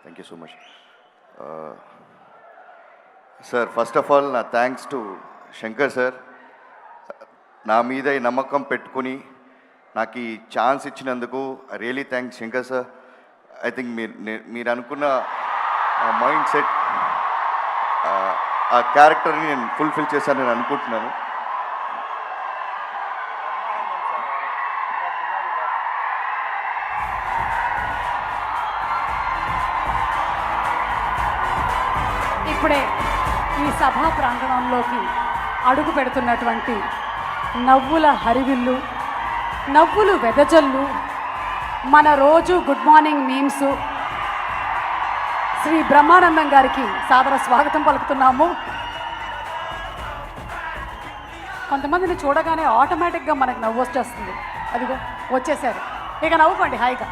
Thank you so much sir. First of all నా thanks to Shankar sir. నా మీద ఈ నమ్మకం పెట్టుకుని నాకు ఈ ఛాన్స్ ఇచ్చినందుకు really thanks Shankar sir. I think మీరు అనుకున్న మైండ్ సెట్ ఆ క్యారెక్టర్ని నేను ఫుల్ఫిల్ చేశాను నేను అనుకుంటున్నాను. ఇప్పుడే ఈ సభా ప్రాంగణంలోకి అడుగు పెడుతున్నటువంటి నవ్వుల హరివిల్లు, నవ్వులు వెదజల్లు, మన రోజు good morning memes Shri Brahmanandam గారికి సాదర స్వాగతం పలుకుతున్నాము. కొంతమందిని చూడగానే ఆటోమేటిక్గా మనకు నవ్వు వచ్చేస్తుంది. అదిగో వచ్చేసారు, ఇక నవ్వుకోండి హాయిగా.